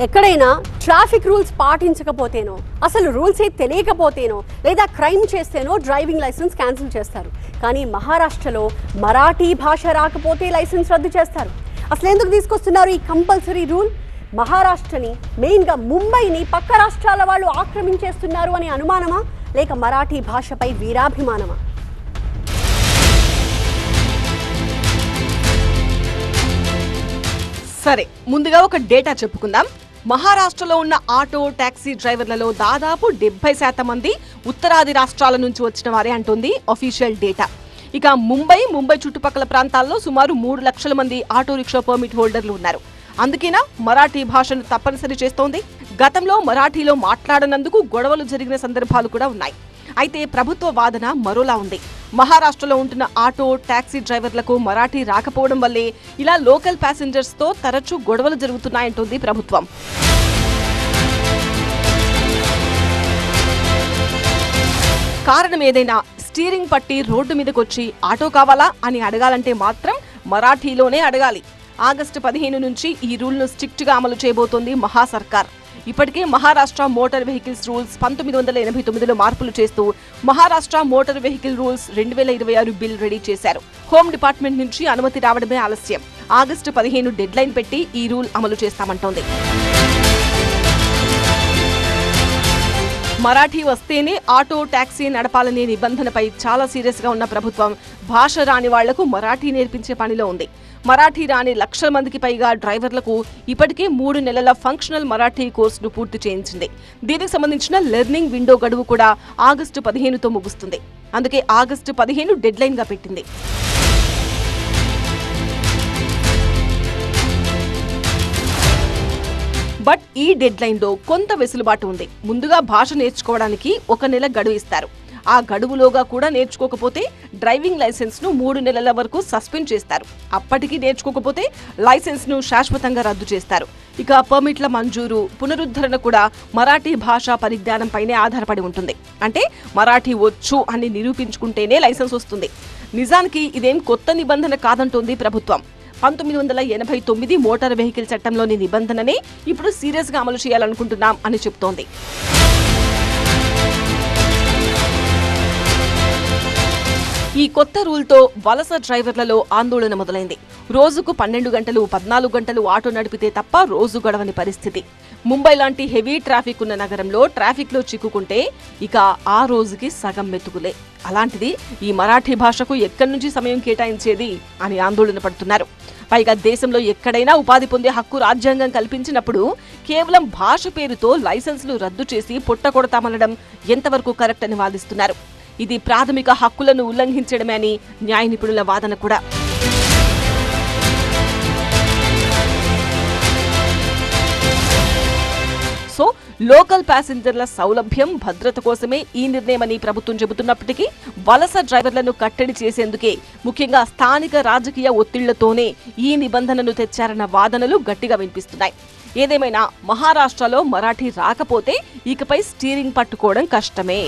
ఎక్కడైనా traffic rules పాటించకపోతేనో, అసలు రూల్సే తెలియకపోతేనో, లేదా క్రైమ్ చేస్తేనో డ్రైవింగ్ లైసెన్స్ క్యాన్సిల్ చేస్తారు. కానీ మహారాష్ట్రలో మరాఠీ భాష రాకపోతే లైసెన్స్ రద్దు చేస్తారు. అసలు ఎందుకు తీసుకొస్తున్నారు ఈ కంపల్సరీ రూల్? మహారాష్ట్రని, మెయిన్గా ముంబైని పక్క రాష్ట్రాల వాళ్ళు ఆక్రమించేస్తున్నారు అని అనుమానమా, లేక మరాఠీ భాషపై వీరాభిమానమా? సరే, ముందుగా ఒక డేటా చెప్పుకుందాం. మహారాష్ట్రలో ఉన్న ఆటో టాక్సీ డ్రైవర్లలో దాదాపు 70% మంది ఉత్తరాది రాష్ట్రాల నుంచి వచ్చిన వారే అంటుంది అఫీషియల్ డేటా. ఇక ముంబై చుట్టుపక్కల ప్రాంతాల్లో సుమారు 3 లక్షల మంది ఆటో రిక్షా పర్మిట్ హోల్డర్లు ఉన్నారు. అందుకేనా మరాఠీ భాషను తప్పనిసరి చేస్తోంది. గతంలో మరాఠీలో మాట్లాడనందుకు గొడవలు జరిగిన సందర్భాలు కూడా ఉన్నాయి. అయితే ప్రభుత్వ వాదన మరోలా ఉంది. మహారాష్ట్రలో ఉంటున్న ఆటో టాక్సీ డ్రైవర్లకు మరాఠీ రాకపోవడం వల్లే ఇలా లోకల్ ప్యాసింజర్స్ తో తరచూ గొడవలు జరుగుతున్నాయంటుంది ప్రభుత్వం. కారణం ఏదైనా స్టీరింగ్ పట్టి రోడ్డు మీదకొచ్చి ఆటో కావాలా అని అడగాలంటే మాత్రం మరాఠీలోనే అడగాలి. ఆగస్టు 15 నుంచి ఈ రూల్ను స్ట్రిక్ట్ గా అమలు చేయబోతోంది మహా సర్కార్. ఇప్పటికే మహారాష్ట్ర మోటార్ వెహికల్స్ రూల్స్ 1989లో మార్పులు చేస్తూ Maharashtra motor vehicle rules 2026 bill ready చేశారు. హోమ్ డిపార్ట్మెంట్ నుంచి అనుమతి రావడమే ఆలస్యం. ఆగస్టు 15 డెడ్ లైన్ పెట్టి ఈ రూల్ అమలు చేస్తామంటోంది. మరాఠీ వస్తేనే ఆటో టాక్సీ నడపాలనే నిబంధనపై చాలా సీరియస్ గా ఉన్న ప్రభుత్వం భాష రాని వాళ్లకు మరాఠీ నేర్పించే పనిలో ఉంది. మరాఠీ రాని లక్షల మందికి పైగా డ్రైవర్లకు ఇప్పటికే 3 నెలల ఫంక్షనల్ మరాఠీ కోర్సును పూర్తి చేయించింది. దీనికి సంబంధించిన లెర్నింగ్ విండో గడువు కూడా ఆగస్టు 15తో ముగుస్తుంది. అందుకే ఆగస్టు 15 డెడ్ లైన్ గా పెట్టింది. బట్ ఈ డెడ్ లైన్లో కొంత వెసులుబాటు ఉంది. ముందుగా భాష నేర్చుకోవడానికి 1 నెల గడువు ఇస్తారు. ఆ గడువులోగా కూడా నేర్చుకోకపోతే డ్రైవింగ్ లైసెన్స్ ను 3 నెలల వరకు సస్పెండ్ చేస్తారు. అప్పటికీ నేర్చుకోకపోతే లైసెన్స్ ను శాశ్వతంగా రద్దు చేస్తారు. ఇక పర్మిట్ల మంజూరు, పునరుద్ధరణ కూడా మరాఠీ భాషా పరిజ్ఞానంపైనే ఆధారపడి ఉంటుంది. అంటే మరాఠీ వచ్చు అని నిరూపించుకుంటేనే లైసెన్స్ వస్తుంది. నిజానికి ఇదేం కొత్త నిబంధన కాదంటోంది ప్రభుత్వం. 1989 మోటార్ వెహికల్ చట్టంలోని నిబంధననే ఇప్పుడు సీరియస్ గా అమలు చేయాలనుకుంటున్నాం అని చెప్తోంది. ఈ కొత్త రూల్తో వలస డ్రైవర్లలో ఆందోళన మొదలైంది. రోజుకు 12 గంటలు 14 గంటలు ఆటో నడిపితే తప్ప రోజు గడవని పరిస్థితి. ముంబై లాంటి హెవీ ట్రాఫిక్ ఉన్న నగరంలో ట్రాఫిక్ లో చిక్కుకుంటే ఇక ఆ రోజుకి సగం మెతుకులే. అలాంటిది ఈ మరాఠీ భాషకు ఎక్కడి నుంచి సమయం కేటాయించేది అని ఆందోళన పడుతున్నారు. పైగా దేశంలో ఎక్కడైనా ఉపాధి పొందే హక్కు రాజ్యాంగం కల్పించినప్పుడు కేవలం భాష పేరుతో లైసెన్సులు రద్దు చేసి పుట్టకొడతామనడం ఎంతవరకు కరెక్ట్ అని వాదిస్తున్నారు. ఇది ప్రాథమిక హక్కులను ఉల్లంఘించడమే అని న్యాయ నిపుణుల వాదన కూడా. సో లోకల్ ప్యాసింజర్ల సౌలభ్యం, భద్రత కోసమే ఈ నిర్ణయమని ప్రభుత్వం చెబుతున్నప్పటికీ వలస డ్రైవర్లను కట్టడి చేసేందుకే, ముఖ్యంగా స్థానిక రాజకీయ ఒత్తిళ్లతోనే ఈ నిబంధనను తెచ్చారన్న వాదనలు గట్టిగా వినిపిస్తున్నాయి. ఏదేమైనా మహారాష్ట్రలో మరాఠీ రాకపోతే ఇకపై స్టీరింగ్ పట్టుకోవడం కష్టమే.